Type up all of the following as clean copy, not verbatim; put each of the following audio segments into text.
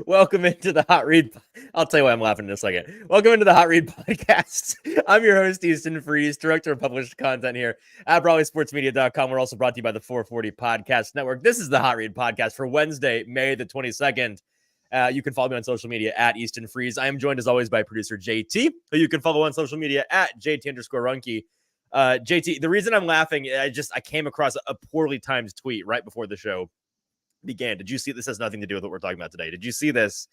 Welcome into the Hot Read. I'll tell you why I'm laughing in a second. Welcome into the Hot Read podcast. I'm your host, Easton Freeze, director of published content here at BroadwaySportsMedia.com. We're also brought to you by the 440 Podcast Network. This is the Hot Read podcast for Wednesday, May the 22nd. You can follow me on social media at Easton Freeze. I am joined as always by producer JT, who you can follow on social media at JT_Ruhnke. JT, the reason I'm laughing, I came across a poorly timed tweet right before the show began. Did you see this? Has nothing to do with what we're talking about today. Did you see this?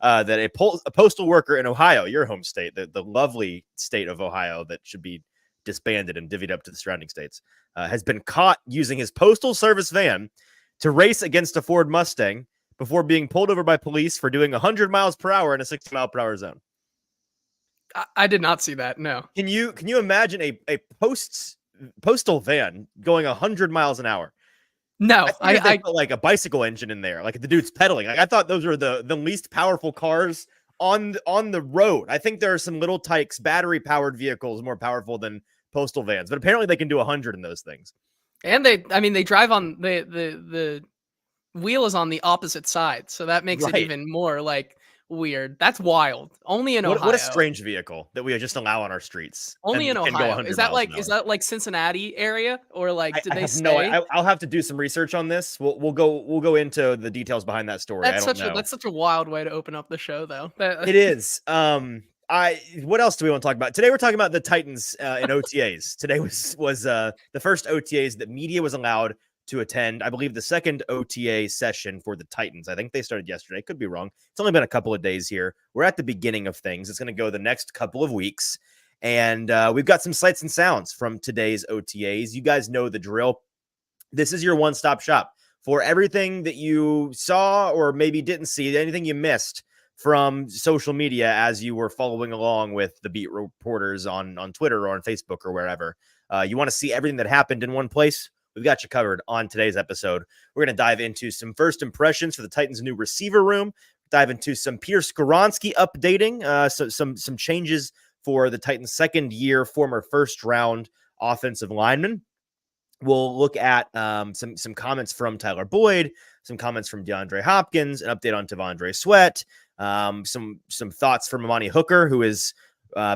That a postal worker in Ohio, your home state, the lovely state of Ohio that should be disbanded and divvied up to the surrounding states, has been caught using his postal service van to race against a Ford Mustang before being pulled over by police for doing 100 miles per hour in a 60-mile-per-hour zone. I did not see that. No. Can you imagine a postal van going 100 miles an hour? No, I put like a bicycle engine in there, like the dude's pedaling. Like I thought those were the least powerful cars on the road. I think there are some little Tykes battery powered vehicles more powerful than postal vans, but apparently they can do 100 in those things. And they drive on the wheel is on the opposite side, so that makes it even more like weird. That's wild. Only in Ohio. What a strange vehicle that we just allow on our streets. Only in Ohio. Is that like Cincinnati area, or like did they say? No, I'll have to do some research on this. We'll go into the details behind that story. That's such a wild way to open up the show, though. It is. What else do we want to talk about today? We're talking about the Titans in OTAs. Today was the first OTAs that media was allowed to attend. I believe the second OTA session for the Titans. I think they started yesterday. Could be wrong. It's only been a couple of days here. We're at the beginning of things. It's going to go the next couple of weeks. And we've got some sights and sounds from today's OTAs. You guys know the drill. This is your one-stop shop for everything that you saw or maybe didn't see, anything you missed from social media as you were following along with the beat reporters on Twitter or on Facebook or wherever. You want to see everything that happened in one place? We've got you covered on today's episode. We're going to dive into some first impressions for the Titans' new receiver room, dive into some Peter Skoronski updating, some changes for the Titans' second-year former first-round offensive lineman. We'll look at some comments from Tyler Boyd, some comments from DeAndre Hopkins, an update on T'Vondre Sweat, some thoughts from Amani Hooker, who is,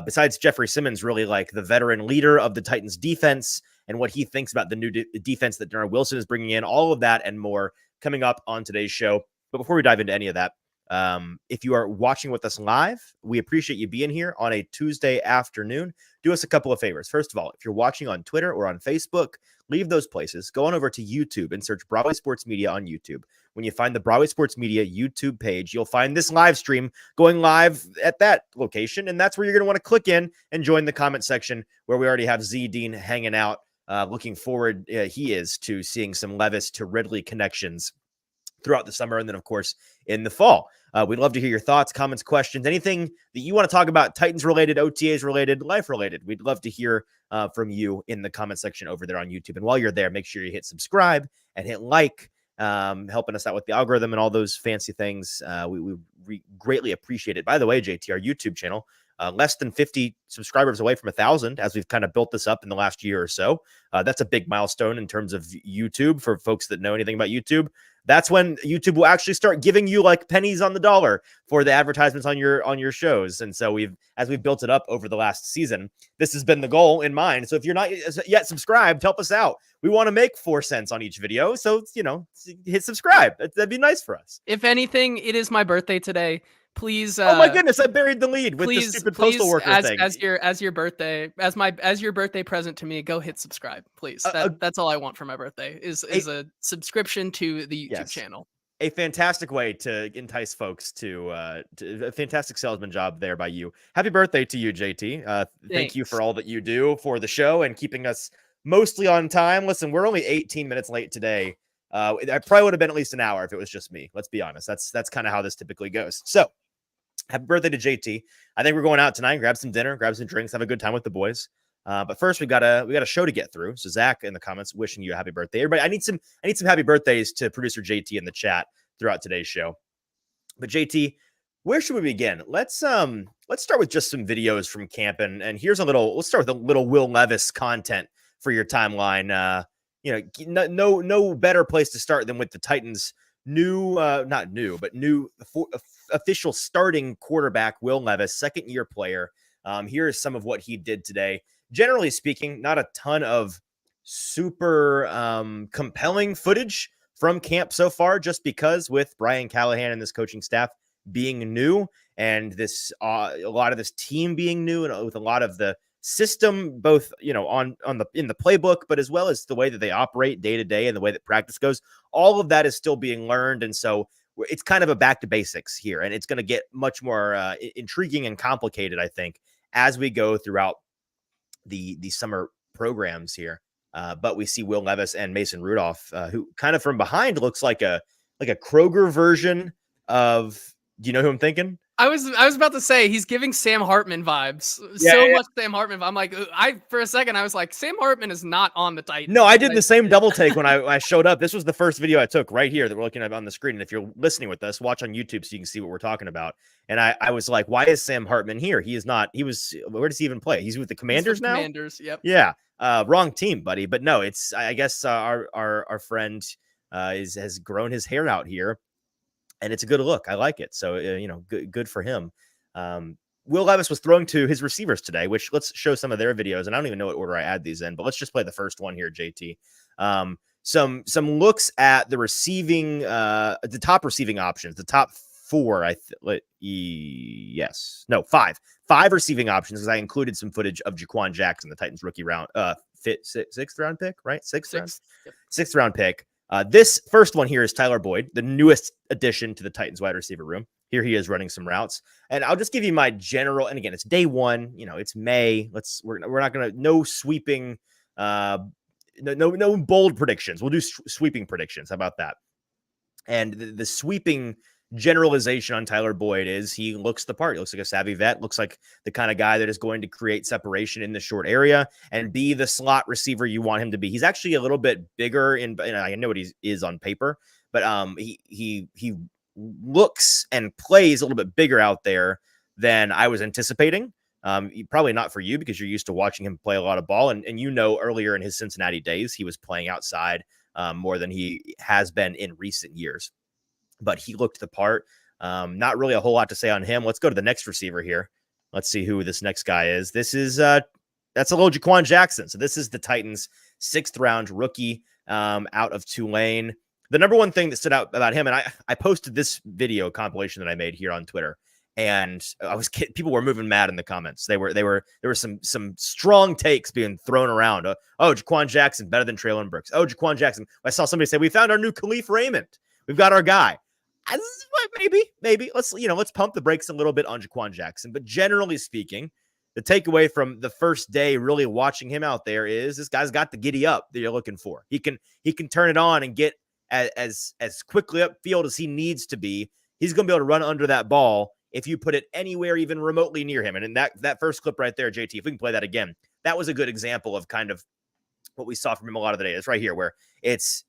besides Jeffrey Simmons, really like the veteran leader of the Titans' defense, and what he thinks about the new defense that Darren Wilson is bringing in. All of that and more coming up on today's show. But before we dive into any of that, if you are watching with us live, we appreciate you being here on a Tuesday afternoon. Do us a couple of favors. First of all, if you're watching on Twitter or on Facebook, leave those places. Go on over to YouTube and search Broadway Sports Media on YouTube. When you find the Broadway Sports Media YouTube page, you'll find this live stream going live at that location. And that's where you're going to want to click in and join the comment section where we already have Z Dean hanging out. Looking forward, he is, to seeing some Levis to Ridley connections throughout the summer. And then, of course, in the fall. We'd love to hear your thoughts, comments, questions, anything that you want to talk about, Titans related, OTAs related, life related. We'd love to hear from you in the comment section over there on YouTube. And while you're there, make sure you hit subscribe and hit like, helping us out with the algorithm and all those fancy things. We greatly appreciate it. By the way, JT, our YouTube channel, less than 50 subscribers away from 1,000 as we've kind of built this up in the last year or so. That's a big milestone in terms of YouTube for folks that know anything about YouTube. That's when YouTube will actually start giving you like pennies on the dollar for the advertisements on your shows. And so as we've built it up over the last season, this has been the goal in mind. So if you're not yet subscribed, help us out. We want to make 4 cents on each video. So, hit subscribe. That'd be nice for us. If anything, it is my birthday today. Please. Oh my goodness! I buried the lead with the stupid postal worker thing. As your birthday present to me, go hit subscribe, please. That's all I want for my birthday is a subscription to the YouTube channel. A fantastic way to entice folks to a fantastic salesman job there by you. Happy birthday to you, JT. Thank you for all that you do for the show and keeping us mostly on time. Listen, we're only 18 minutes late today. I probably would have been at least an hour if it was just me. Let's be honest. That's kind of how this typically goes. So, happy birthday to JT. I think we're going out tonight, grab some dinner, grab some drinks, have a good time with the boys. But first we got a show to get through. So Zach in the comments wishing you a happy birthday. Everybody, I need some happy birthdays to producer JT in the chat throughout today's show. But JT, where should we begin? Let's start with just some videos from camp and let's start with a little Will Levis content for your timeline. No better place to start than with the Titans not new, but new official starting quarterback, Will Levis, second-year player. Here is some of what he did today. Generally speaking, not a ton of super compelling footage from camp so far, just because with Brian Callahan and this coaching staff being new, and this a lot of this team being new, and with a lot of the system, both on the in the playbook, but as well as the way that they operate day to day and the way that practice goes, all of that is still being learned, and so it's kind of a back to basics here, and it's going to get much more intriguing and complicated, I think, as we go throughout the summer programs here. But we see Will Levis and Mason Rudolph, who kind of from behind looks like a Kroger version of. Do you know who I'm thinking? I was about to say he's giving Sam Hartman vibes. Much Sam Hartman. I'm like, for a second I was like, Sam Hartman is not on the Titans. No, I did the same double take when I showed up. This was the first video I took right here that we're looking at on the screen. And if you're listening with us, watch on YouTube so you can see what we're talking about. And I was like, why is Sam Hartman here? He is not. Where does he even play? He's with the Commanders now. Commanders. Yep. Yeah. Wrong team, buddy. But no, it's I guess our friend has grown his hair out here. And it's a good look. I like it. So, good for him. Will Levis was throwing to his receivers today, which let's show some of their videos. And I don't even know what order I add these in, but let's just play the first one here, JT. Some looks at the receiving, the top receiving options, the top four. Five receiving options, because I included some footage of Jaquan Jackson, the Titans rookie round, sixth round pick, right? Sixth round pick. This first one here is Tyler Boyd, the newest addition to the Titans wide receiver room. Here he is running some routes, and I'll just give you my general. And again, it's day one. It's May. We're not gonna no sweeping, no bold predictions. We'll do sweeping predictions. How about that? And the sweeping generalization on Tyler Boyd is he looks the part. He looks like a savvy vet, looks like the kind of guy that is going to create separation in the short area and be the slot receiver you want him to be. He's actually a little bit bigger and I know what he is on paper, but he looks and plays a little bit bigger out there than I was anticipating. Probably not for you because you're used to watching him play a lot of ball. And earlier in his Cincinnati days, he was playing outside more than he has been in recent years. But he looked the part. Not really a whole lot to say on him. Let's go to the next receiver here. Let's see who this next guy is. This is that's a little Jaquan Jackson. So this is the Titans' 6th round rookie out of Tulane. The number one thing that stood out about him, and I posted this video compilation that I made here on Twitter, and people were moving mad in the comments. There were some strong takes being thrown around. Jaquan Jackson better than Treylon Burks. Jaquan Jackson. I saw somebody say we found our new Khalif Raymond. We've got our guy. Maybe let's pump the brakes a little bit on Jaquan Jackson. But generally speaking, the takeaway from the first day really watching him out there is this guy's got the giddy up that you're looking for. He can turn it on and get as quickly upfield as he needs to be. He's going to be able to run under that ball if you put it anywhere even remotely near him. And in that first clip right there, JT, if we can play that again, that was a good example of kind of what we saw from him a lot of the day. It's right here where it's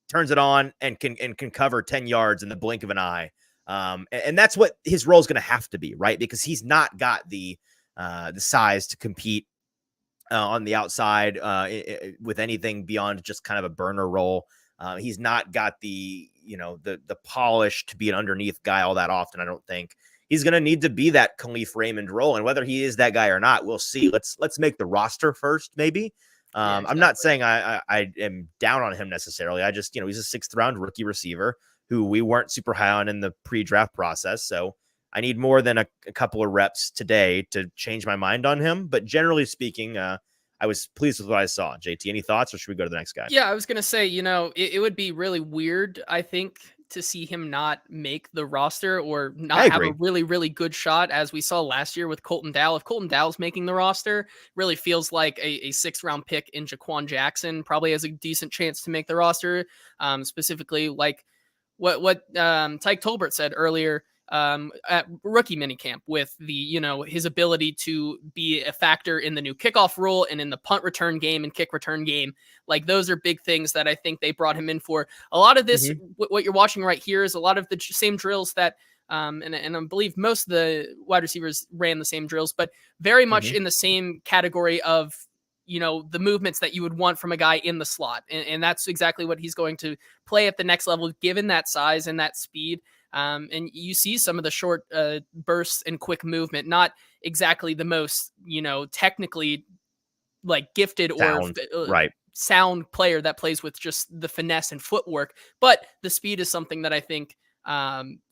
turns it on and can cover 10 yards in the blink of an eye. And that's what his role is going to have to be, right? Because he's not got the size to compete on the outside with anything beyond just kind of a burner role. He's not got the polish to be an underneath guy all that often. I don't think he's going to need to be that Khalif Raymond role. And whether he is that guy or not, we'll see. Let's make the roster first, maybe. Exactly. I'm not saying I am down on him necessarily. I just, he's a 6th round rookie receiver who we weren't super high on in the pre-draft process. So I need more than a couple of reps today to change my mind on him. But generally speaking, I was pleased with what I saw. JT, any thoughts, or should we go to the next guy? Yeah, I was going to say, it would be really weird, I think, to see him not make the roster or not have a really, really good shot, as we saw last year with Colton Dowell. If Colton Dowell's making the roster, really feels like a 6th round pick in Jaquan Jackson probably has a decent chance to make the roster. Specifically, like what Tyke Tolbert said earlier at rookie minicamp with the, his ability to be a factor in the new kickoff rule and in the punt return game and kick return game. Like, those are big things that I think they brought him in for. A lot of this, what you're watching right here, is a lot of the same drills that, and I believe most of the wide receivers ran the same drills, but very much in the same category of the movements that you would want from a guy in the slot. And that's exactly what he's going to play at the next level, given that size and that speed. And you see some of the short bursts and quick movement, not exactly the most, technically like gifted Sound, or right. sound player that plays with just the finesse and footwork. But the speed is something that I think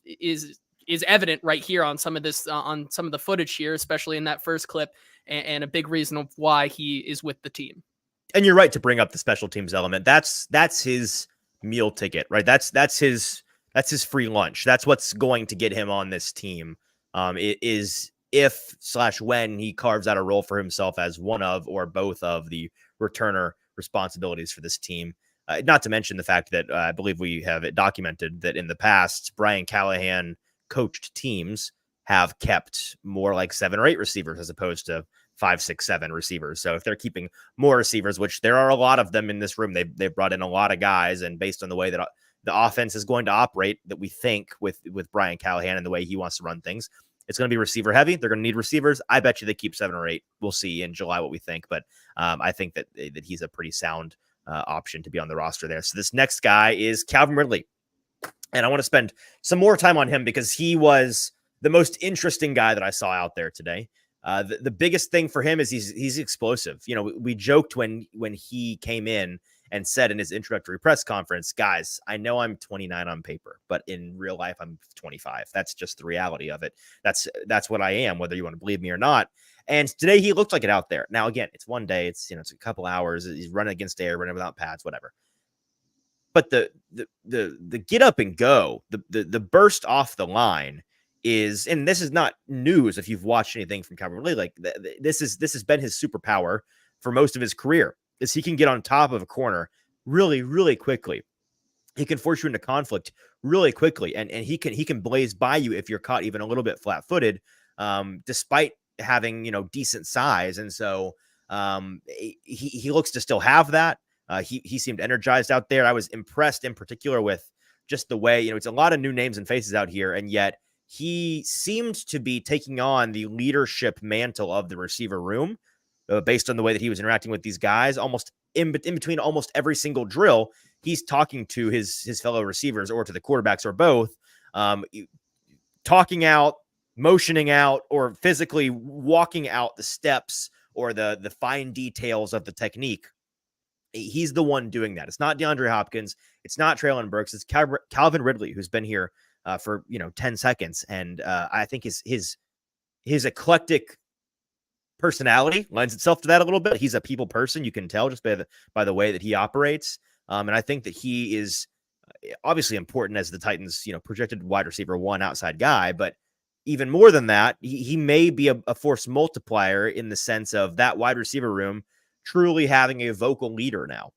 is evident right here on some of this, on some of the footage here, especially in that first clip, and a big reason of why he is with the team. And you're right to bring up the special teams element. That's his meal ticket, right? That's his free lunch. That's what's going to get him on this team. It is if/when he carves out a role for himself as one of or both of the returner responsibilities for this team. Not to mention the fact that I believe we have it documented that in the past, Brian Callahan coached teams have kept more like 7 or 8 receivers as opposed to 5, 6, 7 receivers. So if they're keeping more receivers, which there are a lot of them in this room, they've brought in a lot of guys, and based on the way that the offense is going to operate, that we think with Brian Callahan and the way he wants to run things, it's going to be receiver heavy. They're going to need receivers. I bet you they keep 7 or 8. We'll see in July what we think, but I think that he's a pretty sound option to be on the roster there. So this next guy is Calvin Ridley, and I want to spend some more time on him because he was the most interesting guy that I saw out there today. The biggest thing for him is he's explosive. We joked when he came in and said in his introductory press conference, guys, I know I'm 29 on paper, but in real life, I'm 25. That's just the reality of it. That's what I am, whether you want to believe me or not. And today he looked like it out there. Now, again, it's one day, it's a couple hours. He's running against air, running without pads, whatever. But the get up and go, the burst off the line is, and this is not news if you've watched anything from Calvin Ridley, like this has been his superpower for most of his career, is he can get on top of a corner really, really quickly. He can force you into conflict really quickly, and he can blaze by you if you're caught even a little bit flat-footed, despite having decent size. And so he looks to still have that. He seemed energized out there. I was impressed in particular with just the way, it's a lot of new names and faces out here, and yet he seemed to be taking on the leadership mantle of the receiver room based on the way that he was interacting with these guys. Almost in between almost every single drill, he's talking to his fellow receivers or to the quarterbacks or both, talking out, motioning out, or physically walking out the steps or the fine details of the technique. He's the one doing that. It's not DeAndre Hopkins. It's not Treylon Burks. It's Calvin Ridley, who's been here for 10 seconds. And I think his eclectic personality lends itself to that a little bit. He's a people person. You can tell just by the way that he operates. And I think that he is obviously important as the Titans, projected wide receiver 1 outside guy, but even more than that, he may be a force multiplier in the sense of that wide receiver room truly having a vocal leader now.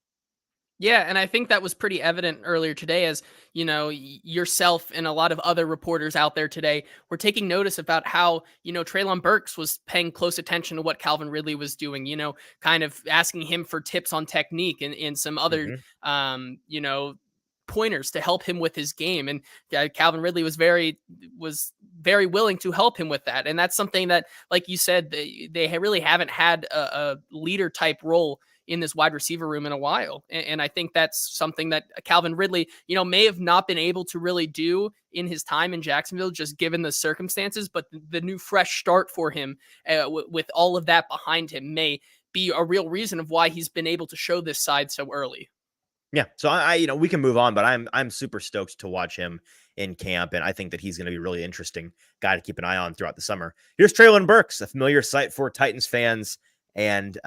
Yeah, and I think that was pretty evident earlier today as, yourself and a lot of other reporters out there today were taking notice about how, Treylon Burks was paying close attention to what Calvin Ridley was doing, kind of asking him for tips on technique and some other, pointers to help him with his game. And Calvin Ridley was very willing to help him with that. And that's something that, like you said, they really haven't had a leader type role in this wide receiver room in a while. And I think that's something that Calvin Ridley, may have not been able to really do in his time in Jacksonville, just given the circumstances, but the new fresh start for him with all of that behind him may be a real reason of why he's been able to show this side so early. Yeah. So we can move on, but I'm super stoked to watch him in camp. And I think that he's going to be a really interesting guy to keep an eye on throughout the summer. Here's Treylon Burks, a familiar sight for Titans fans. And,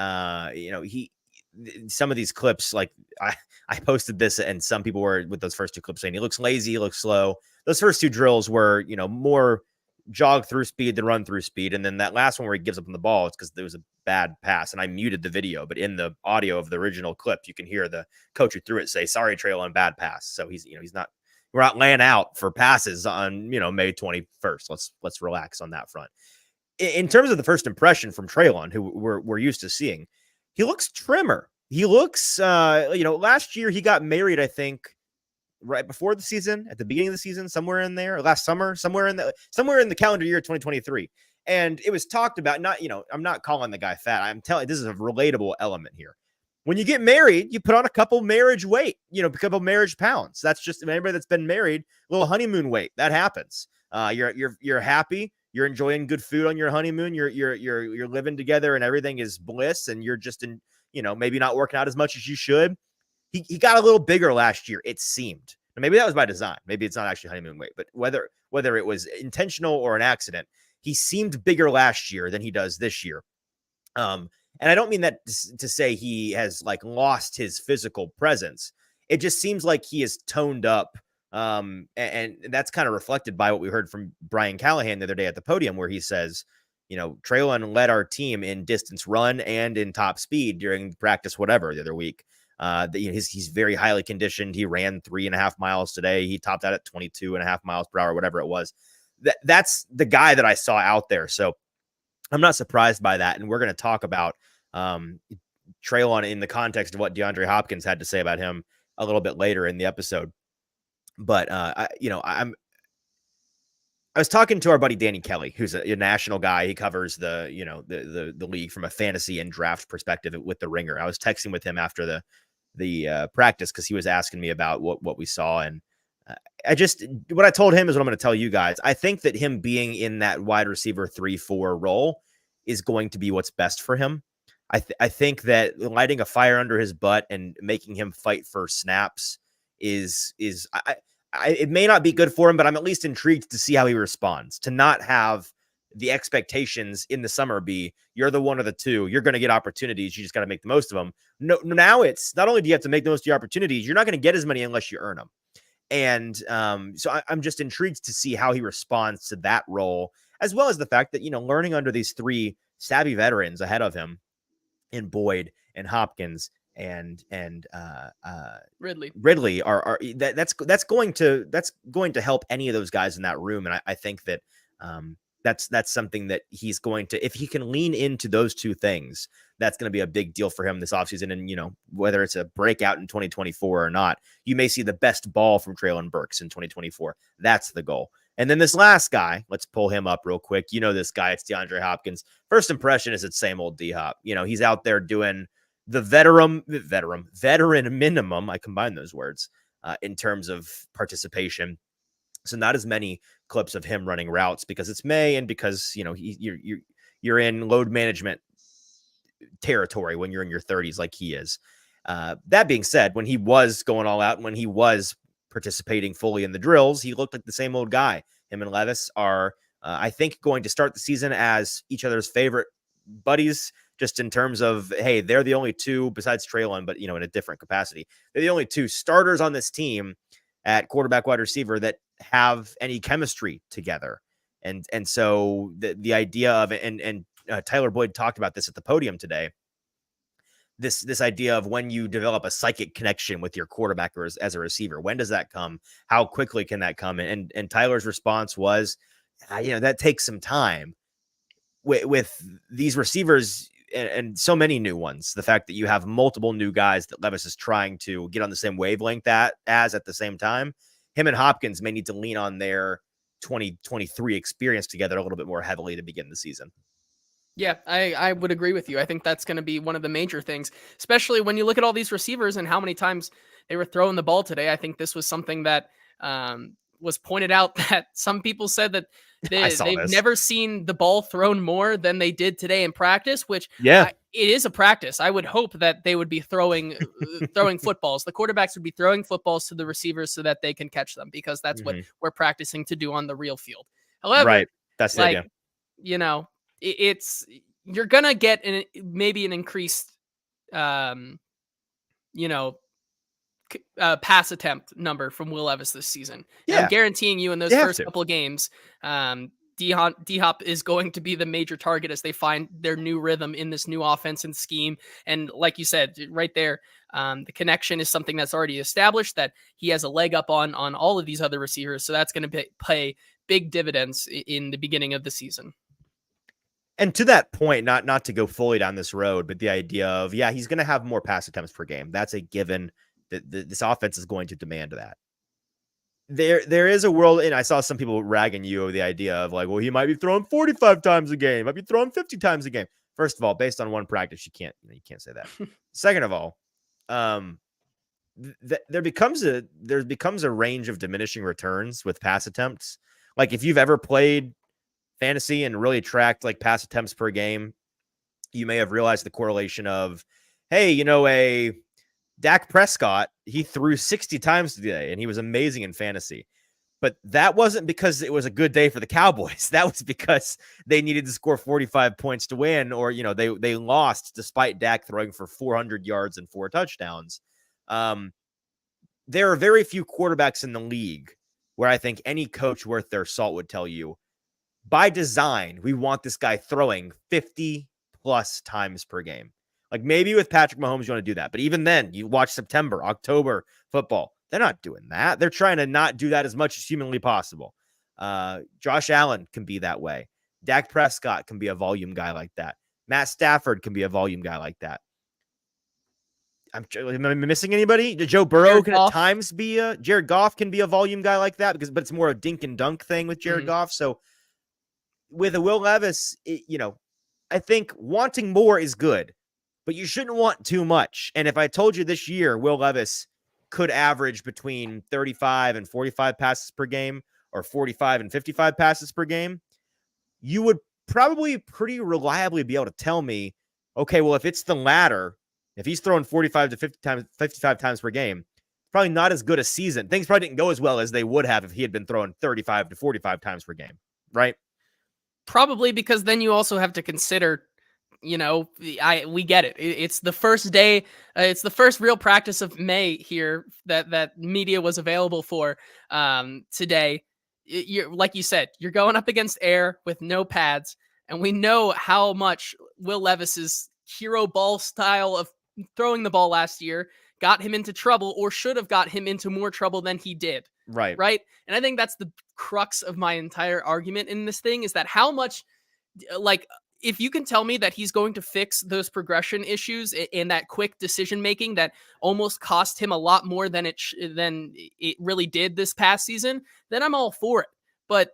some of these clips, like I posted this and some people were with those first 2 clips saying he looks lazy, he looks slow. Those first 2 drills were, more jog through speed than run through speed. And then that last one where he gives up on the ball, it's because there was a bad pass. And I muted the video, but in the audio of the original clip, you can hear the coach who threw it say, "Sorry, Treylon, bad pass." So we're not laying out for passes on, May 21st. Let's relax on that front. In terms of the first impression from Treylon, who we're used to seeing, he looks trimmer. He looks, last year he got married, I think, right before the season, at the beginning of the season, somewhere in there, or last summer, somewhere in the calendar year 2023. And it was talked about, not, I'm not calling the guy fat. I'm telling, this is a relatable element here. When you get married, you put on a couple marriage weight, a couple marriage pounds. That's just anybody that's been married, a little honeymoon weight. That happens. You're happy. You're enjoying good food on your honeymoon. You're living together and everything is bliss. And you're just maybe not working out as much as you should. He got a little bigger last year, it seemed. And maybe that was by design. Maybe it's not actually honeymoon weight, but whether it was intentional or an accident, he seemed bigger last year than he does this year. And I don't mean that to say he has like lost his physical presence. It just seems like he is toned up. And that's kind of reflected by what we heard from Brian Callahan the other day at the podium, where he says, Treylon led our team in distance run and in top speed during practice, whatever, the other week. He's very highly conditioned. He ran 3.5 miles today. He topped out at 22.5 miles per hour, whatever it was. That's the guy that I saw out there. So I'm not surprised by that. And we're going to talk about Treylon in the context of what DeAndre Hopkins had to say about him a little bit later in the episode. But I was talking to our buddy Danny Kelly, who's a national guy. He covers the league from a fantasy and draft perspective with the Ringer. I was texting with him after the practice because he was asking me about what we saw, and what I told him is what I'm going to tell you guys. I think that him being in that wide receiver 3-4 role is going to be what's best for him. I think that lighting a fire under his butt and making him fight for snaps it may not be good for him, but I'm at least intrigued to see how he responds, to not have the expectations in the summer be you're the one or the two, you're going to get opportunities, you just got to make the most of them. No, now it's not only do you have to make the most of your opportunities, you're not going to get as many unless you earn them. And so I'm just intrigued to see how he responds to that role, as well as the fact that, learning under these three savvy veterans ahead of him in Boyd and Hopkins and Ridley that's going to help any of those guys in that room. And I think that that's something that he's going to, if he can lean into those two things, that's going to be a big deal for him this offseason. And, whether it's a breakout in 2024 or not, you may see the best ball from Treylon Burks in 2024. That's the goal. And then this last guy, let's pull him up real quick. This guy, it's DeAndre Hopkins. First impression is it's same old D-Hop. He's out there doing the veteran minimum. I combine those words in terms of participation. So not as many clips of him running routes because it's May and because, you're in load management territory when you're in your 30s like he is. That being said, when he was going all out, when he was participating fully in the drills, he looked like the same old guy. Him and Levis are, I think, going to start the season as each other's favorite buddies, just in terms of, hey, they're the only two besides Treylon, but, in a different capacity. They're the only two starters on this team at quarterback, wide receiver that have any chemistry together. And so the idea of it, and Tyler Boyd talked about this at the podium today, this idea of when you develop a psychic connection with your quarterback or as a receiver, when does that come? How quickly can that come? And Tyler's response was, that takes some time with these receivers and so many new ones. The fact that you have multiple new guys that Levis is trying to get on the same wavelength as at the same time, him and Hopkins may need to lean on their 2023 experience together a little bit more heavily to begin the season. Yeah, I would agree with you. I think that's going to be one of the major things, especially when you look at all these receivers and how many times they were throwing the ball today. I think this was something that was pointed out, that some people said that they've never seen the ball thrown more than they did today in practice, which it is a practice. I would hope that they would be throwing footballs. The quarterbacks would be throwing footballs to the receivers so that they can catch them, because that's what we're practicing to do on the real field. However, that's the idea. You're gonna get maybe an increased pass attempt number from Will Levis this season. Yeah. I'm guaranteeing you in those first couple of games, D-Hop is going to be the major target as they find their new rhythm in this new offense and scheme. And like you said, right there, the connection is something that's already established, that he has a leg up on all of these other receivers. So that's going to pay big dividends in the beginning of the season. And to that point, not to go fully down this road, but the idea of, he's going to have more pass attempts per game. That's a given. This offense is going to demand that. there is a world, and I saw some people ragging you over the idea of like, well, he might be throwing 45 times a game, might be throwing 50 times a game. First of all, based on one practice, you can't say that. Second of all, there becomes a range of diminishing returns with pass attempts. Like if you've ever played fantasy and really tracked like pass attempts per game, you may have realized the correlation of, hey, a Dak Prescott, he threw 60 times today and he was amazing in fantasy. But that wasn't because it was a good day for the Cowboys. That was because they needed to score 45 points to win, or, they lost despite Dak throwing for 400 yards and 4 touchdowns. There are very few quarterbacks in the league where I think any coach worth their salt would tell you, by design, we want this guy throwing 50 plus times per game. Like maybe with Patrick Mahomes, you want to do that. But even then, you watch September, October football. They're not doing that. They're trying to not do that as much as humanly possible. Josh Allen can be that way. Dak Prescott can be a volume guy like that. Matt Stafford can be a volume guy like that. Am I missing anybody? Joe Burrow can at times be Jared Goff can be a volume guy like that but it's more a dink and dunk thing with Jared Goff. So with a Will Levis, I think wanting more is good, but you shouldn't want too much. And if I told you this year, Will Levis could average between 35 and 45 passes per game or 45 and 55 passes per game, you would probably pretty reliably be able to tell me, okay, well, if it's the latter, if he's throwing 45 to 55 times per game, probably not as good a season. Things probably didn't go as well as they would have if he had been throwing 35 to 45 times per game, right? Probably, because then you also have to consider, we get it. It's the first day. It's the first real practice of May here that media was available for today. You're, like you said, you're going up against air with no pads. And we know how much Will Levis's hero ball style of throwing the ball last year got him into trouble, or should have got him into more trouble than he did. Right. And I think that's the crux of my entire argument in this thing, is that how much, like, if you can tell me that he's going to fix those progression issues in that quick decision making that almost cost him a lot more than it really did this past season, then I'm all for it. But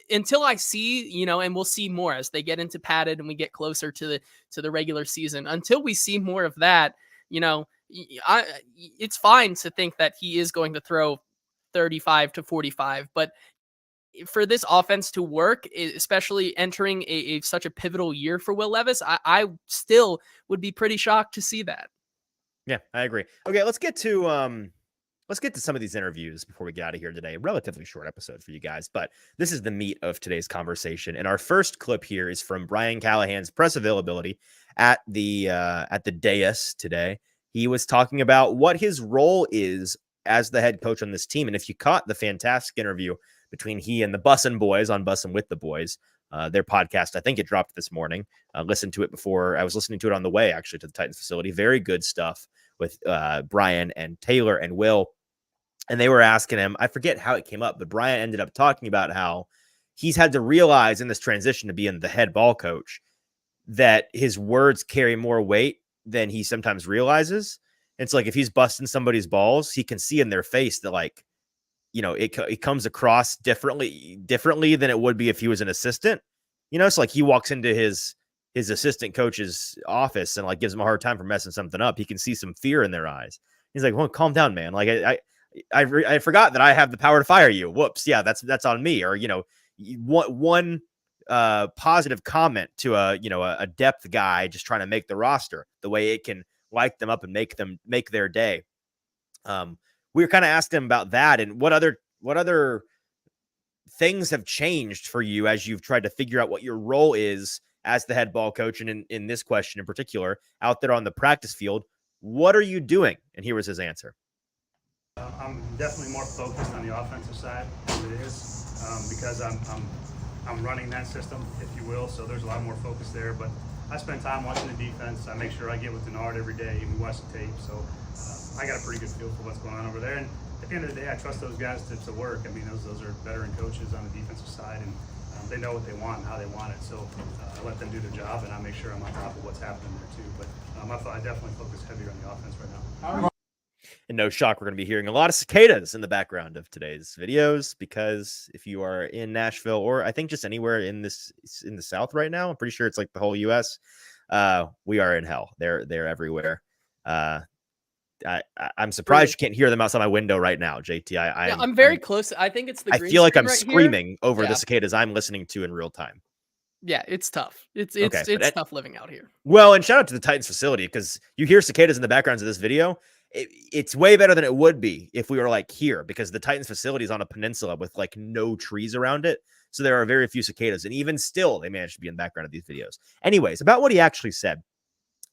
until I see, and we'll see more as they get into padded and we get closer to the regular season, until we see more of that, it's fine to think that he is going to throw 35 to 45, but for this offense to work, especially entering such a pivotal year for Will Levis, I still would be pretty shocked to see that. Yeah, I agree. Okay, let's get to some of these interviews before we get out of here today. A relatively short episode for you guys, but this is the meat of today's conversation. And our first clip here is from Brian Callahan's press availability at the dais today. He was talking about what his role is as the head coach on this team. And if you caught the fantastic interview between he and the Bussin' Boys on Bussin' with the Boys, their podcast, I think it dropped this morning. Listened to it before. I was listening to it on the way, actually, to the Titans facility. Very good stuff with Brian and Taylor and Will. And they were asking him, I forget how it came up, but Brian ended up talking about how he's had to realize in this transition to being the head ball coach that his words carry more weight than he sometimes realizes. And it's like, if he's busting somebody's balls, he can see in their face that, like, it comes across differently than it would be if he was an assistant. It's like he walks into his assistant coach's office and like gives him a hard time for messing something up. He can see some fear in their eyes. He's like, well, calm down, man. Like I forgot that I have the power to fire you. Whoops. Yeah, that's on me. Or, one positive comment to a depth guy just trying to make the roster, the way it can light them up and make their day. We were kind of asking him about that, and what other things have changed for you as you've tried to figure out what your role is as the head ball coach, and in this question in particular, out there on the practice field, what are you doing? And here was his answer. I'm definitely more focused on the offensive side than it is, because I'm running that system, if you will. So there's a lot more focus there. But I spend time watching the defense. I make sure I get with Denard every day, and we watch the tape. So I got a pretty good feel for what's going on over there. And at the end of the day, I trust those guys to work. I mean, those are veteran coaches on the defensive side, and they know what they want and how they want it. So I let them do their job, and I make sure I'm on top of what's happening there too. But I definitely focus heavier on the offense right now. And no shock, we're going to be hearing a lot of cicadas in the background of today's videos, because if you are in Nashville, or I think just anywhere in the South right now, I'm pretty sure it's like the whole US, we are in hell. They're everywhere. I'm surprised you can't hear them outside my window right now, JT. I'm very close. I think it's the green I feel like I'm right screaming here. over the cicadas I'm listening to in real time. Yeah, it's tough. It's tough living out here. Well, and shout out to the Titans facility, because you hear cicadas in the backgrounds of this video. It's way better than it would be if we were like here, because the Titans facility is on a peninsula with like no trees around it. So there are very few cicadas. And even still, they managed to be in the background of these videos. Anyways, about what he actually said.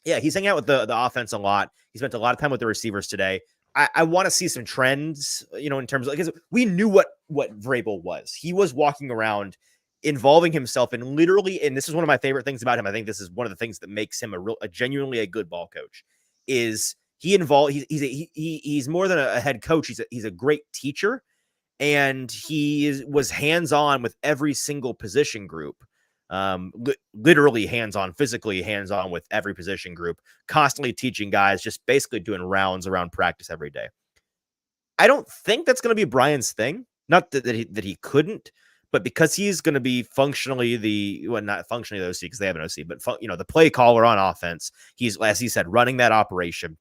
Yeah, he's hanging out with the offense a lot. He spent a lot of time with the receivers today. I want to see some trends, in terms of, because we knew what Vrabel was. He was walking around involving himself in literally, and this is one of my favorite things about him. I think this is one of the things that makes him a genuinely a good ball coach. Is he involved? He's more than a head coach. He's a great teacher, and he was hands on with every single position group. Literally hands-on, physically hands-on with every position group, constantly teaching guys, just basically doing rounds around practice every day. I don't think that's going to be Brian's thing. Not that he couldn't, but because he's going to be functionally not functionally the OC, because they have an OC, but the play caller on offense. He's, as he said, running that operation,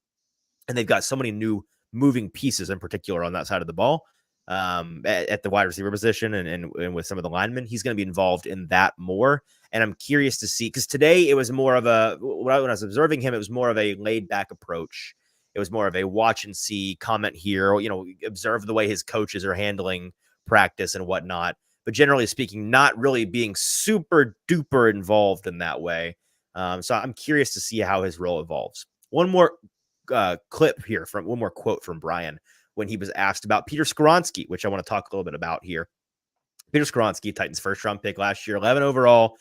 and they've got so many new moving pieces in particular on that side of the ball. At the wide receiver position and with some of the linemen, he's going to be involved in that more. And I'm curious to see, because today it was more of when I was observing him, it was more of a laid back approach. It was more of a watch and see, comment here, observe the way his coaches are handling practice and whatnot. But generally speaking, not really being super duper involved in that way. So I'm curious to see how his role evolves. One more clip here one more quote from Brian, when he was asked about Peter Skoronski, which I want to talk a little bit about here. Peter Skoronski, Titans first round pick last year, 11 overall,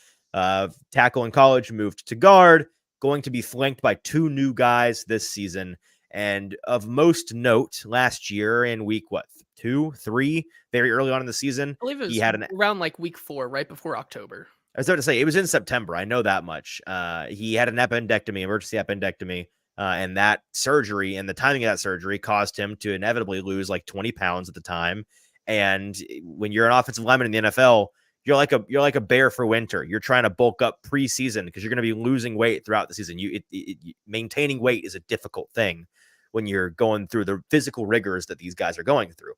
tackle in college, moved to guard, going to be flanked by 2 new guys this season. And of most note, last year in week 2, 3, very early on in the season, I believe it was around like week 4, right before October. I was about to say, it was in September. I know that much. He had an emergency appendectomy. And that surgery and the timing of that surgery caused him to inevitably lose like 20 pounds at the time. And when you're an offensive lineman in the NFL, you're like a bear for winter. You're trying to bulk up preseason because you're going to be losing weight throughout the season. Maintaining weight is a difficult thing when you're going through the physical rigors that these guys are going through.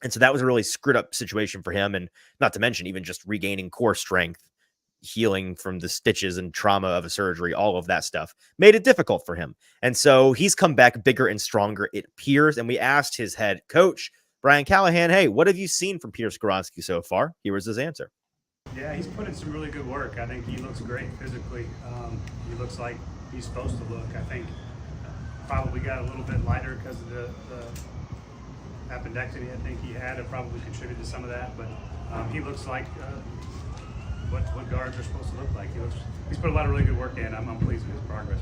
And so that was a really screwed up situation for him. And not to mention even just regaining core strength, healing from the stitches and trauma of a surgery, all of that stuff made it difficult for him. And so he's come back bigger and stronger, it appears. And we asked his head coach, Brian Callahan, hey, what have you seen from Peter Skoronski so far? Here was his answer. Yeah, he's put in some really good work. I think he looks great physically. He looks like he's supposed to look. I think probably got a little bit lighter because of the appendectomy I think he had. It probably contributed to some of that, but he looks like what guards are supposed to look like. He's put a lot of really good work in. I'm pleased with his progress.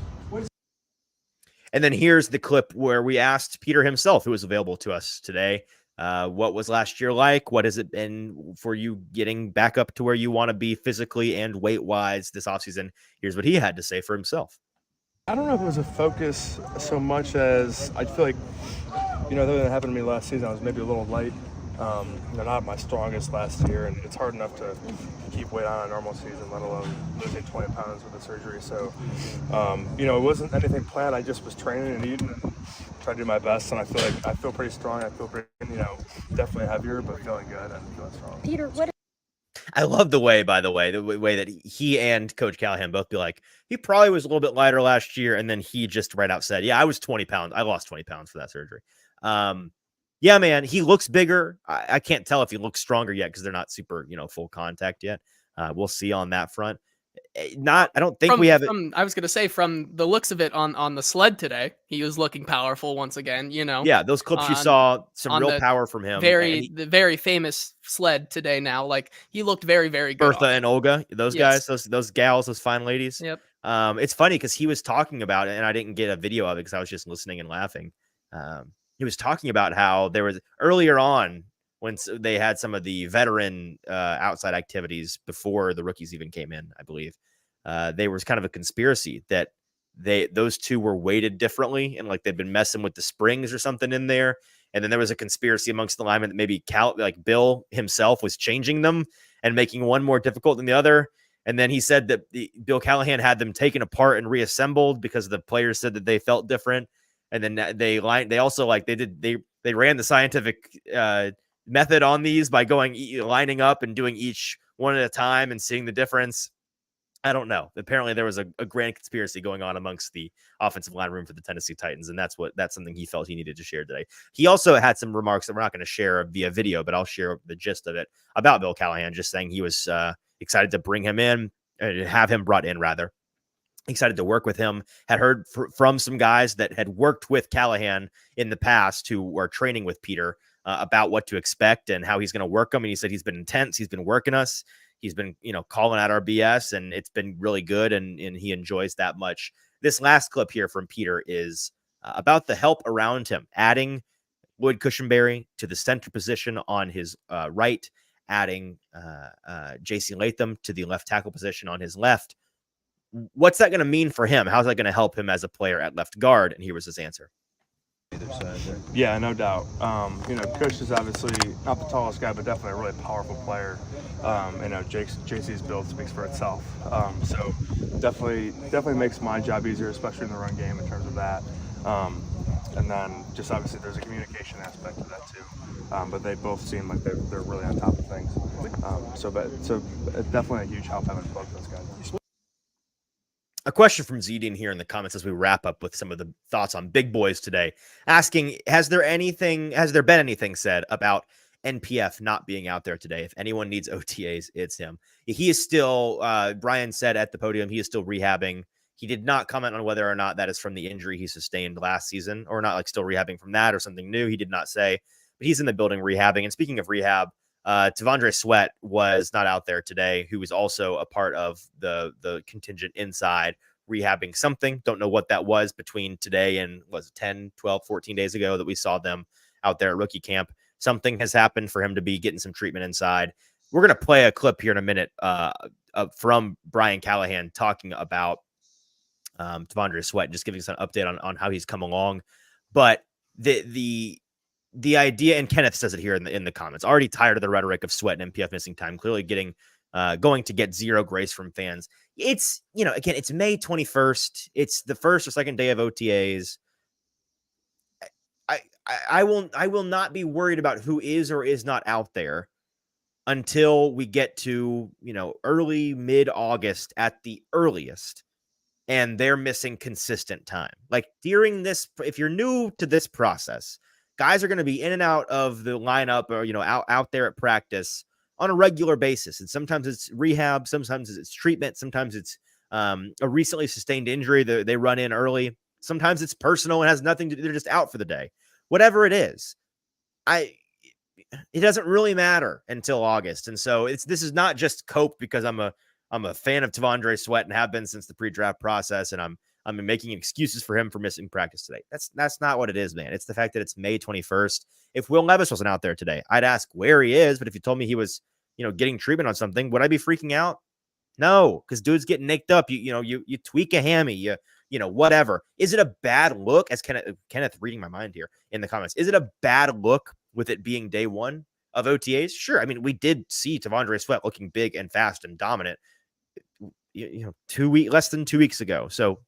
And then here's the clip where we asked Peter himself, who was available to us today, what was last year like? What has it been for you getting back up to where you want to be physically and weight-wise this offseason? Here's what he had to say for himself. I don't know if it was a focus so much as I feel like, that happened to me last season. I was maybe a little light. Not my strongest last year, and it's hard enough to keep weight on a normal season, let alone losing 20 pounds with the surgery. So, it wasn't anything planned. I just was training and eating and trying to do my best, and I feel pretty strong. I feel pretty, definitely heavier, but feeling good and feeling strong. Peter, what? I love the way that he and Coach Callahan both be like, he probably was a little bit lighter last year, and then he just right out said, yeah, I was 20 pounds. I lost 20 pounds for that surgery. Yeah, man, he looks bigger. I can't tell if he looks stronger yet because they're not super, full contact yet. We'll see on that front. I don't think we have it. I was going to say, from the looks of it on the sled today, he was looking powerful once again, Yeah, those clips you saw, some real power from him. The very famous sled today now. Like, he looked very, very good. Bertha and Olga, those guys, those gals, those fine ladies. Yep. It's funny because he was talking about it, and I didn't get a video of it because I was just listening and laughing. He was talking about how there was earlier on when they had some of the veteran outside activities before the rookies even came in, I believe. There was kind of a conspiracy that those two were weighted differently, and like they'd been messing with the springs or something in there. And then there was a conspiracy amongst the linemen that maybe Bill himself was changing them and making one more difficult than the other. And then he said that Bill Callahan had them taken apart and reassembled because the players said that they felt different. And then they ran the scientific method on these by lining up and doing each one at a time and seeing the difference. I don't know. Apparently there was a grand conspiracy going on amongst the offensive line room for the Tennessee Titans. And that's something he felt he needed to share today. He also had some remarks that we're not going to share via video, but I'll share the gist of it about Bill Callahan, just saying he was excited to bring him in, have him brought in rather. Excited to work with him. Had heard from some guys that had worked with Callahan in the past who were training with Peter about what to expect and how he's going to work them. And he said he's been intense. He's been working us. He's been, calling out our BS, and it's been really good, and he enjoys that much. This last clip here from Peter is about the help around him, adding Lloyd Cushenberry to the center position on his right, adding J.C. Latham to the left tackle position on his left. What's that going to mean for him? How's that going to help him as a player at left guard? And here was his answer. Yeah, no doubt. Kush is obviously not the tallest guy, but definitely a really powerful player. JC's build speaks for itself. So definitely makes my job easier, especially in the run game in terms of that. And then just obviously there's a communication aspect to that too. But they both seem like they're really on top of things. So definitely a huge help having both those guys. A question from Zedin here in the comments as we wrap up with some of the thoughts on big boys today, asking, has there been anything said about NPF not being out there today? If anyone needs OTAs, it's him. He is still, Brian said at the podium, he is still rehabbing. He did not comment on whether or not that is from the injury he sustained last season or not, like still rehabbing from that or something new. He did not say, but he's in the building rehabbing. And speaking of rehab, T'Vondre Sweat was not out there today, who was also a part of the contingent inside rehabbing something. Don't know what that was between today and was it 10, 12, 14 days ago that we saw them out there at rookie camp. Something has happened for him to be getting some treatment inside. We're going to play a clip here in a minute from Brian Callahan talking about T'Vondre Sweat, just giving us an update on how he's come along. But the idea, and Kenneth says it here in the comments, already tired of the rhetoric of Sweat and MPF missing time, clearly going to get zero grace from fans. It's, again, it's May 21st. It's the first or second day of OTAs. I will not be worried about who is or is not out there until we get to, early mid-August at the earliest. And they're missing consistent time. Like during this, if you're new to this process, guys are going to be in and out of the lineup or, out there at practice on a regular basis. And sometimes it's rehab, sometimes it's treatment, sometimes it's a recently sustained injury that they run in early. Sometimes it's personal and has nothing to do. They're just out for the day. Whatever it is, it doesn't really matter until August. And so this is not just cope because I'm a fan of T'Vondre Sweat and have been since the pre-draft process, and I'm making excuses for him for missing practice today. That's not what it is, man. It's the fact that it's May 21st. If Will Levis wasn't out there today, I'd ask where he is. But if you told me he was, getting treatment on something, would I be freaking out? No, because dude's getting nicked up. You tweak a hammy, whatever. Is it a bad look? As Kenneth reading my mind here in the comments, is it a bad look with it being day one of OTAs? Sure. I mean, we did see T'Vondre Sweat looking big and fast and dominant, less than 2 weeks ago. So,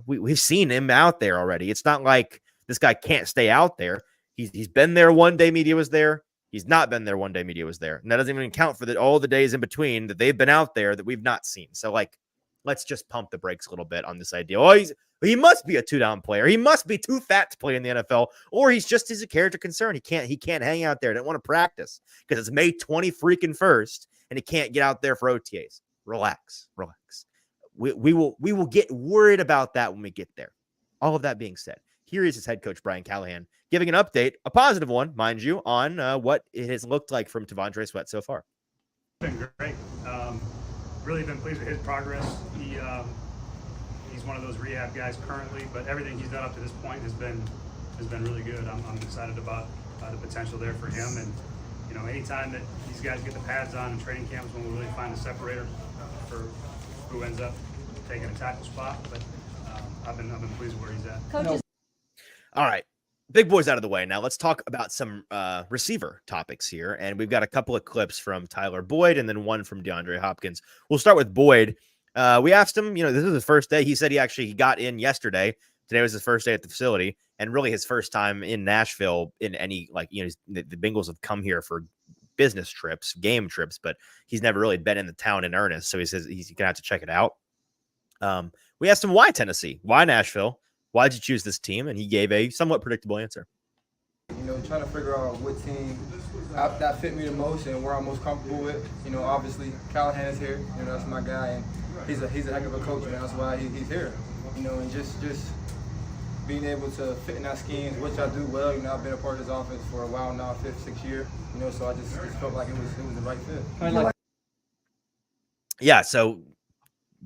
we've seen him out there already. It's not like this guy can't stay out there. He's been there one day media was there. He's not been there one day media was there. And that doesn't even count for all the days in between that they've been out there that we've not seen. So, let's just pump the brakes a little bit on this idea. Oh, he must be a two-down player. He must be too fat to play in the NFL, or he's a character concern. He can't hang out there. Didn't want to practice because it's May 21st and he can't get out there for OTAs. Relax. We will get worried about that when we get there. All of that being said, here is his head coach, Brian Callahan, giving an update, a positive one, mind you, on what it has looked like from T'Vondre Sweat so far. Been great. Really been pleased with his progress. He's one of those rehab guys currently, but everything he's done up to this point has been really good. I'm excited about the potential there for him. And anytime that these guys get the pads on in training camps, when we really find a separator for who ends up taking a tackle spot. But I've been pleased where he's at. Coaches. All right. Big boys out of the way. Now let's talk about some receiver topics here. And we've got a couple of clips from Tyler Boyd and then one from DeAndre Hopkins. We'll start with Boyd. We asked him, this is his first day. He said he got in yesterday. Today was his first day at the facility and really his first time in Nashville in any, the Bengals have come here for business trips, game trips, but he's never really been in the town in earnest. So he says he's going to have to check it out. We asked him why Tennessee, why Nashville? Why did you choose this team? And he gave a somewhat predictable answer. Trying to figure out what team that fit me the most and where I'm most comfortable with. Obviously Callahan is here. That's my guy, and he's a heck of a coach, and that's why he's here. And just being able to fit in that scheme, which I do well. I've been a part of this offense for a while now, 5th, 6th year. So I just felt like it was the right fit. Yeah. So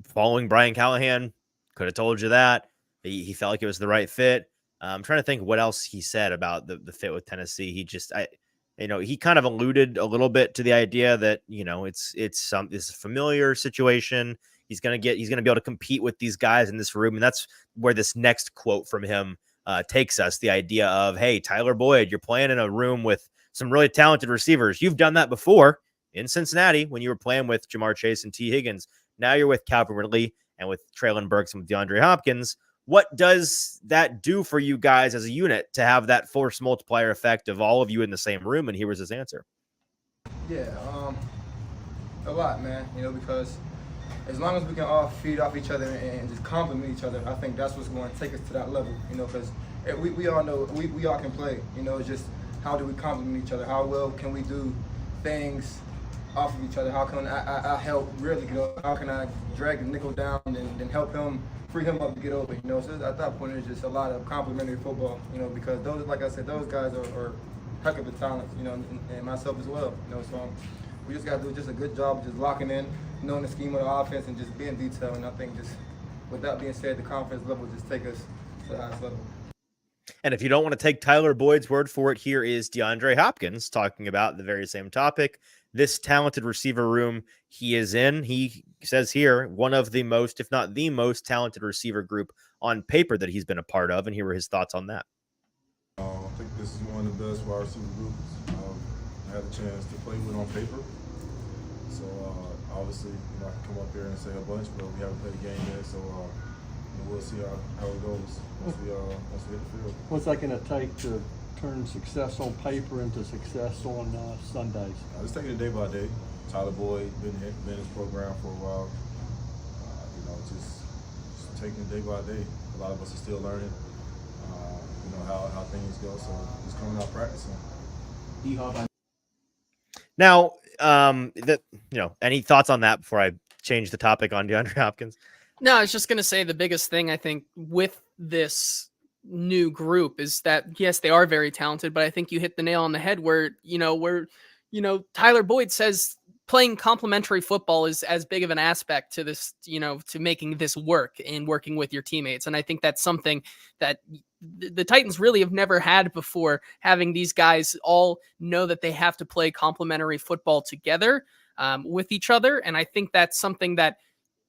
following Brian Callahan, could have told you that. He felt like it was the right fit. I'm trying to think what else he said about the fit with Tennessee. He kind of alluded a little bit to the idea that, it's a familiar situation. He's going to be able to compete with these guys in this room. And that's where this next quote from him takes us. The idea of, hey, Tyler Boyd, you're playing in a room with some really talented receivers. You've done that before in Cincinnati when you were playing with Jamar Chase and T. Higgins. Now you're with Calvin Ridley and with Treylon Burks and with DeAndre Hopkins. What does that do for you guys as a unit to have that force multiplier effect of all of you in the same room? And here was his answer. Yeah, a lot, man. Because as long as we can all feed off each other and just compliment each other, I think that's what's going to take us to that level. Because we all know we all can play. It's just how do we compliment each other? How well can we do things off of each other? How can I help really get over? How can I drag the nickel down and help him? Free him up to get over, So at that point, it's just a lot of complimentary football, because those, like I said, those guys are heck of a talent, and myself as well, So we just got to do just a good job of just locking in, knowing the scheme of the offense, and just being detailed. And I think just with that being said, the confidence level just take us to the highest level. And if you don't want to take Tyler Boyd's word for it, here is DeAndre Hopkins talking about the very same topic. This talented receiver room he is in, he says here, one of the most, if not the most talented receiver group on paper that he's been a part of. And here were his thoughts on that. I think this is one of the best wide receiver groups I had a chance to play with on paper. So obviously, I can come up here and say a bunch, but we haven't played a game yet. So we'll see how it goes once we hit the field. What's that going to take to turn success on paper into success on Sundays? Just taking it day by day. Tyler Boyd been in his program for a while. Just taking it day by day. A lot of us are still learning. How things go. So just coming out practicing. Now, any thoughts on that before I change the topic on DeAndre Hopkins? No, I was just going to say the biggest thing I think with this new group is that, yes, they are very talented, but I think you hit the nail on the head where Tyler Boyd says playing complementary football is as big of an aspect to this, to making this work and working with your teammates. And I think that's something that the Titans really have never had before, having these guys all know that they have to play complementary football together with each other. And I think that's something that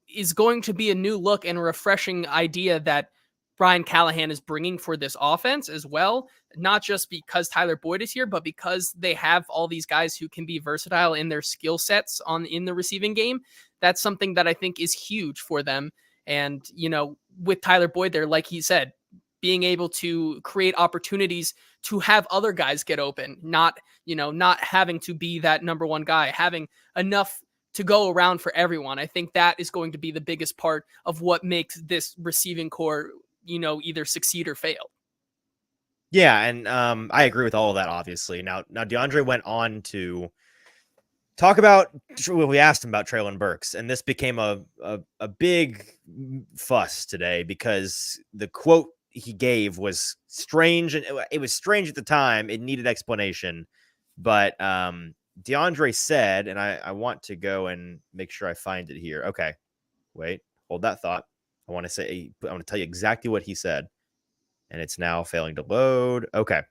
is going to be a new look and refreshing idea that Brian Callahan is bringing for this offense as well, not just because Tyler Boyd is here, but because they have all these guys who can be versatile in their skill sets in the receiving game. That's something that I think is huge for them. And, with Tyler Boyd there, like he said, being able to create opportunities to have other guys get open, not having to be that number one guy, having enough to go around for everyone. I think that is going to be the biggest part of what makes this receiving core, either succeed or fail. Yeah. And I agree with all of that, obviously. Now DeAndre went on to talk about, we asked him about Treylon Burks, and this became a big fuss today because the quote he gave was strange, and it was strange at the time. It needed explanation, but DeAndre said, and I want to go and make sure I find it here. Okay, wait, hold that thought. I want to tell you exactly what he said, and it's now failing to load. Okay,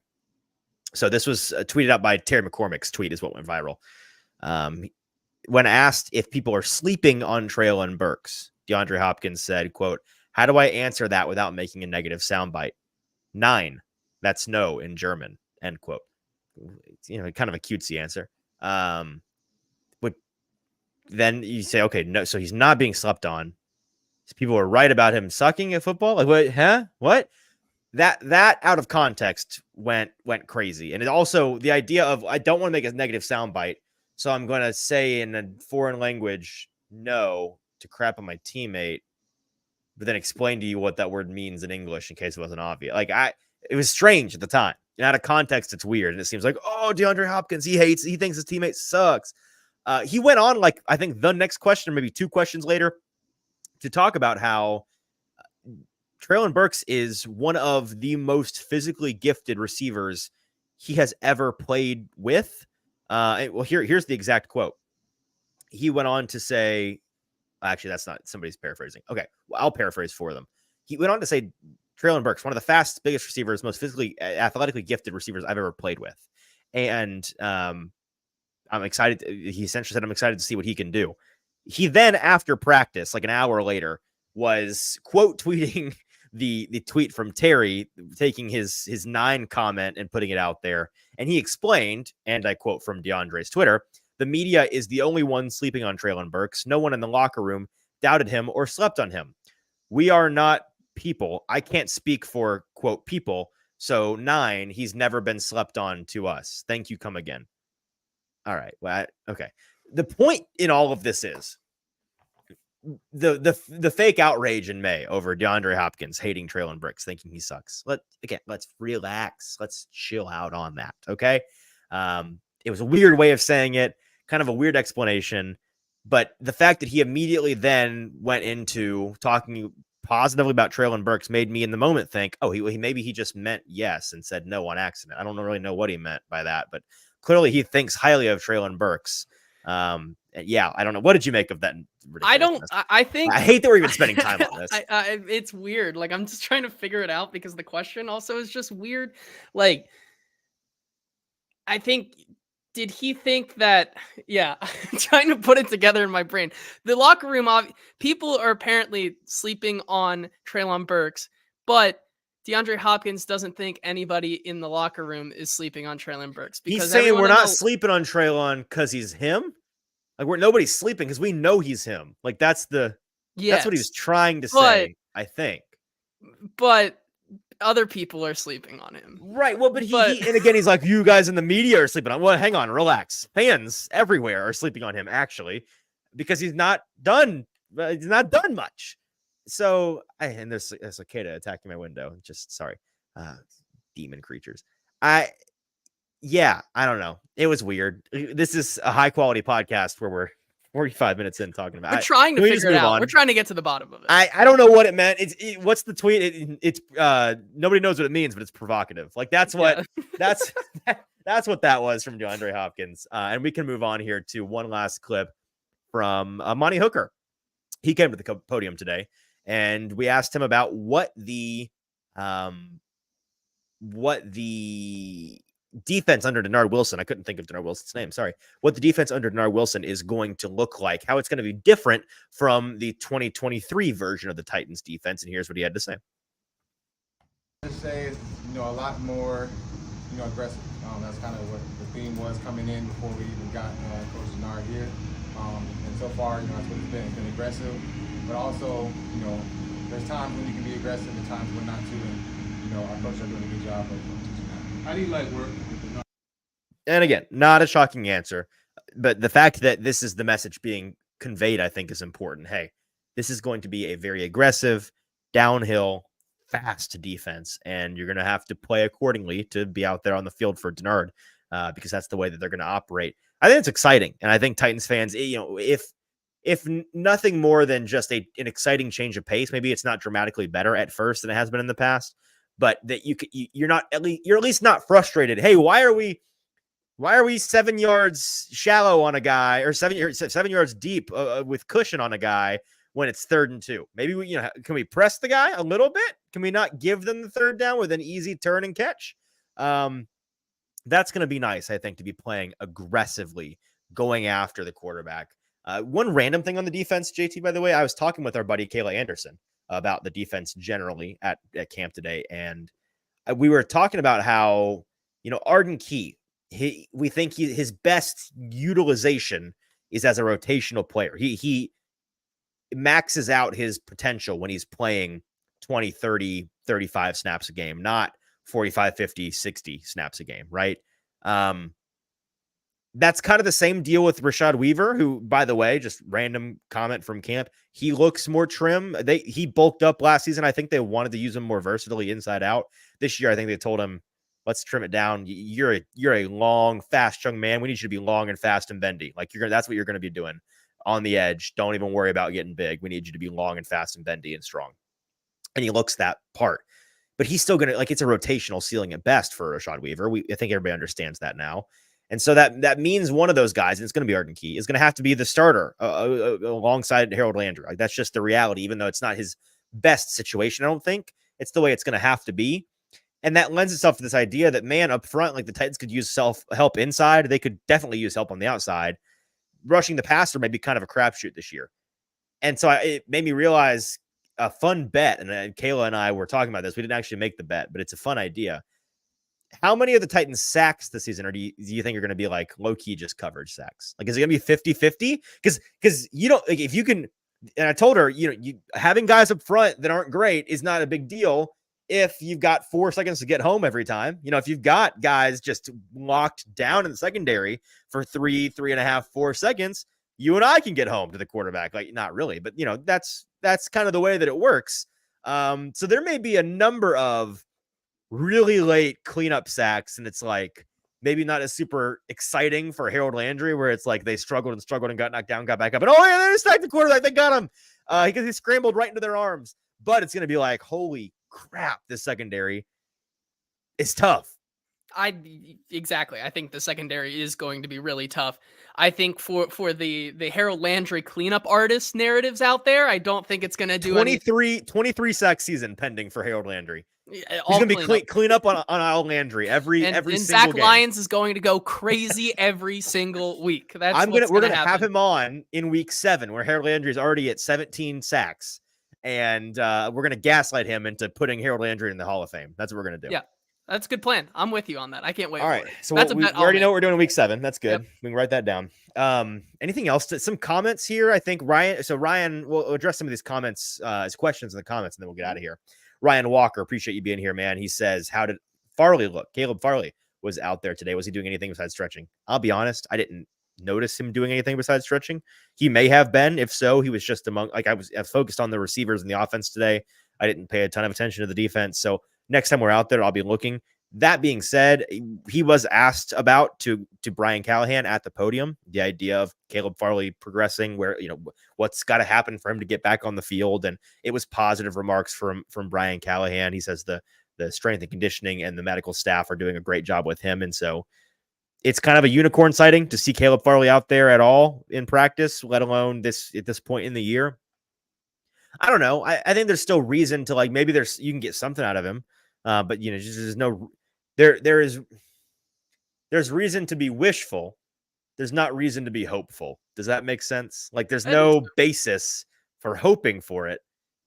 so this was tweeted out by Terry McCormick's tweet is what went viral. When asked if people are sleeping on Treylon Burks, DeAndre Hopkins said, quote, How do I answer that without making a negative soundbite? 9. That's no in German. End quote. Kind of a cutesy answer. But then you say, okay, no, so he's not being slept on. People are right about him sucking at football. Like, what? Huh? What? That out of context went crazy. And it also, the idea of, I don't want to make a negative soundbite, so I'm going to say in a foreign language no to crap on my teammate, but then explain to you what that word means in English in case it wasn't obvious. Like, it was strange at the time. And out of context, it's weird. And it seems like, oh, DeAndre Hopkins, he thinks his teammate sucks. He went on, like, I think the next question, maybe 2 questions later, to talk about how Treylon Burks is one of the most physically gifted receivers he has ever played with. Well, here's the exact quote. He went on to say, actually, that's not, somebody's paraphrasing. Okay, well, I'll paraphrase for them. He went on to say, Treylon Burks, one of the fastest, biggest receivers, most physically, athletically gifted receivers I've ever played with. And I'm excited. He essentially said, I'm excited to see what he can do. He then, after practice, like an hour later, was quote tweeting the tweet from Terry, taking his 9 comment and putting it out there. And he explained, and I quote from DeAndre's Twitter, the media is the only one sleeping on Treylon Burks. No one in the locker room doubted him or slept on him. We are not people. I can't speak for, quote, people. So 9, he's never been slept on to us. Thank you. Come again. All right. Well, okay. The point in all of this is the fake outrage in May over DeAndre Hopkins hating Treylon Burks, thinking he sucks. Let's relax. Let's chill out on that. Okay. It was a weird way of saying it, kind of a weird explanation, but the fact that he immediately then went into talking positively about Treylon Burks made me in the moment think, oh, maybe he just meant yes and said no on accident. I don't really know what he meant by that, but clearly he thinks highly of Treylon Burks. Yeah, I don't know. What did you make of that? I think I hate that we're even spending time on this. It's weird. Like, I'm just trying to figure it out because the question also is just weird. Like, I think, did he think that? Yeah, I'm trying to put it together in my brain. The locker room, people are apparently sleeping on Treylon Burks, but DeAndre Hopkins doesn't think anybody in the locker room is sleeping on Treylon Burks. Because he's saying we're not sleeping on Treylon because he's him. Like, nobody's sleeping because we know he's him. Like, that's what he was trying to say, I think. But other people are sleeping on him. Right. Well, but and again, he's like, you guys in the media are sleeping on. Well, hang on, relax. Fans everywhere are sleeping on him, actually, because he's not done much. So, and there's a cicada attacking my window. Just sorry. Demon creatures. Yeah, I don't know. It was weird. This is a high quality podcast where we're 45 minutes in talking about. We're trying to figure it out. On? We're trying to get to the bottom of it. I don't know what it meant. What's the tweet? It's nobody knows what it means, but it's provocative. Like, that's what that's what that was from DeAndre Hopkins. And we can move on here to one last clip from Monty Hooker. He came to the podium today, and we asked him about what the defense under Denard Wilson, I couldn't think of Denard Wilson's name, sorry, what the defense under Denard Wilson is going to look like, how it's going to be different from the 2023 version of the Titans defense. And here's what he had to say. I'd say, a lot more, aggressive. That's kind of what the theme was coming in before we even got Coach Denard here. And so far, that's what it's been aggressive. But also, there's times when you can be aggressive and times when not to. And, our coaches are doing a good job of teaching that. How do you like working with the? And again, not a shocking answer, but the fact that this is the message being conveyed, I think, is important. Hey, this is going to be a very aggressive, downhill, fast defense, and you're going to have to play accordingly to be out there on the field for Denard, because that's the way that they're going to operate. I think it's exciting, and I think Titans fans, if nothing more than just an exciting change of pace, maybe it's not dramatically better at first than it has been in the past, but that you're at least not frustrated. Hey, why are we 7 yards shallow on a guy, or 7 yards deep with cushion on a guy when it's 3rd and 2? Maybe can we press the guy a little bit? Can we not give them the 3rd down with an easy turn and catch? That's going to be nice, I think, to be playing aggressively, going after the quarterback. One random thing on the defense, JT, by the way, I was talking with our buddy Kayla Anderson about the defense generally at camp today. And we were talking about how, Arden Key, we think his best utilization is as a rotational player. He maxes out his potential when he's playing 20, 30, 35 snaps a game, not 45, 50, 60 snaps a game, right? That's kind of the same deal with Rashad Weaver, who, by the way, just random comment from camp, he looks more trim. He bulked up last season. I think they wanted to use him more versatilely inside out. This year, I think they told him, let's trim it down. You're a long, fast young man. We need you to be long and fast and bendy. Like that's what you're going to be doing on the edge. Don't even worry about getting big. We need you to be long and fast and bendy and strong. And he looks that part. But he's still going to, it's a rotational ceiling at best for Rashad Weaver. I think everybody understands that now. And so that means one of those guys, and it's going to be Arden Key, is going to have to be the starter alongside Harold Landry. Like, that's just the reality, even though it's not his best situation, I don't think. It's the way it's going to have to be. And that lends itself to this idea that, man, up front, like the Titans could use help inside. They could definitely use help on the outside. Rushing the passer may be kind of a crapshoot this year. And so it made me realize a fun bet, and Kayla and I were talking about this. We didn't actually make the bet, but it's a fun idea. How many of the Titans sacks this season do you think are going to be like low-key just coverage sacks? Like, is it going to be 50-50? Because you don't, like, if you can, and I told her, having guys up front that aren't great is not a big deal if you've got 4 seconds to get home every time. If you've got guys just locked down in the secondary for 3.5, 4 seconds, you and I can get home to the quarterback. Like, not really, but that's kind of the way that it works. So there may be a number of really late cleanup sacks, and it's like maybe not as super exciting for Harold Landry, where it's like they struggled and got knocked down, got back up, and they stacked the quarterback, they got him because he scrambled right into their arms. But it's going to be like, holy crap, this secondary is tough. Exactly. I think the secondary is going to be really tough. I think for the Harold Landry cleanup artist narratives out there, I don't think it's going to do 23 sack season pending for Harold Landry. He's going to be clean up on Al Landry every single Zach game. Lyons is going to go crazy every single week. We're going to have him on in week 7, where Harold Landry is already at 17 sacks, and we're going to gaslight him into putting Harold Landry in the Hall of Fame. That's what we're going to do. Yeah. That's a good plan. I'm with you on that. I can't wait. All right. For it. So we already know what we're doing in week 7. That's good. Yep. We can write that down. Anything else? Some comments here. I think Ryan will address some of these comments, his questions in the comments, and then we'll get out of here. Ryan Walker, appreciate you being here, man. He says, how did Farley look? Caleb Farley was out there today. Was he doing anything besides stretching? I'll be honest, I didn't notice him doing anything besides stretching. He may have been. If so, he was just I was focused on the receivers and the offense today. I didn't pay a ton of attention to the defense. So next time we're out there, I'll be looking. That being said, he was asked about to Brian Callahan at the podium, the idea of Caleb Farley progressing, where, what's got to happen for him to get back on the field. And it was positive remarks from Brian Callahan. He says the strength and conditioning and the medical staff are doing a great job with him. And so it's kind of a unicorn sighting to see Caleb Farley out there at all in practice, let alone at this point in the year. I don't know. I think there's still reason to, like, maybe you can get something out of him. But just there's no, there's reason to be wishful. There's not reason to be hopeful. Does that make sense? Like, there's no basis for hoping for it,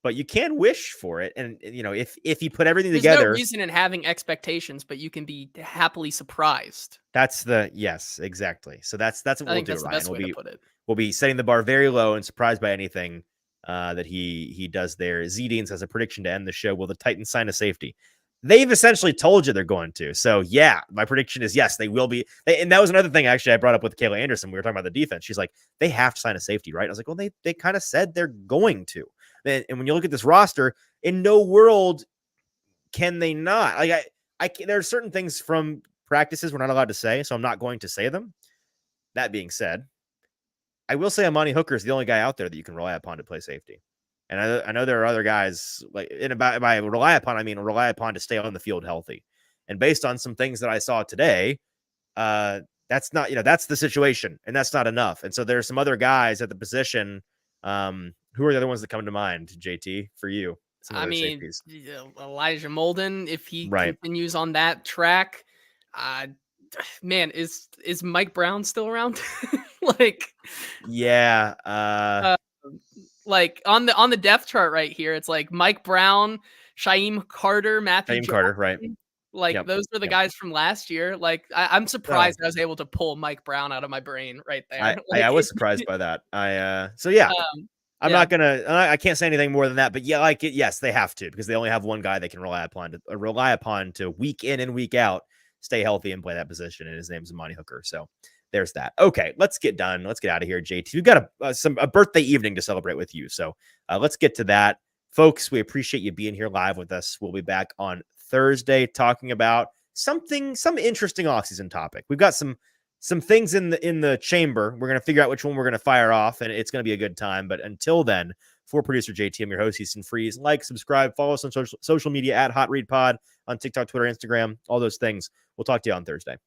but you can wish for it. And if you put everything together, there's no reason in having expectations, but you can be happily surprised. Yes, exactly. So that's what we'll do, Ryan. We'll be setting the bar very low and surprised by anything that he does there. Z Deans has a prediction to end the show. Will the Titans sign a safety? They've essentially told you they're going to. So, yeah, my prediction is yes, they will be. And that was another thing, actually, I brought up with Kayla Anderson. We were talking about the defense. She's like, they have to sign a safety, right? I was like, well, they kind of said they're going to. And when you look at this roster, in no world can they not. Like, there are certain things from practices we're not allowed to say, so I'm not going to say them. That being said, I will say Amani Hooker is the only guy out there that you can rely upon to play safety. And I know there are other guys, like, by rely upon, I mean rely upon to stay on the field healthy. And based on some things that I saw today, that's not, that's the situation, and that's not enough. And so there's some other guys at the position. Who are the other ones that come to mind, JT, for you? I mean, Elijah Molden, if he continues on that track, man, is Mike Brown still around? Yeah. Like on the depth chart right here, it's like Mike Brown, Shaim Carter, Matthew Shaim Carter, right? Johnson. Like Yep. those were the Yep. guys from last year. Like I'm surprised I was able to pull Mike Brown out of my brain right there. I was surprised by that. So yeah. I'm yeah. not gonna. I can't say anything more than that. But yeah, like yes, they have to because they only have one guy they can rely upon to week in and week out stay healthy and play that position. And his name's Amani Hooker. So there's that. Okay, let's get done. Let's get out of here, JT. We've got a birthday evening to celebrate with you. So let's get to that, folks. We appreciate you being here live with us. We'll be back on Thursday talking about some interesting offseason topic. We've got some things in the chamber. We're going to figure out which one we're going to fire off, and it's going to be a good time. But until then, for producer JT, I'm your host, Easton Freeze. Like, subscribe, follow us on social media at Hot Read Pod on TikTok, Twitter, Instagram, all those things. We'll talk to you on Thursday.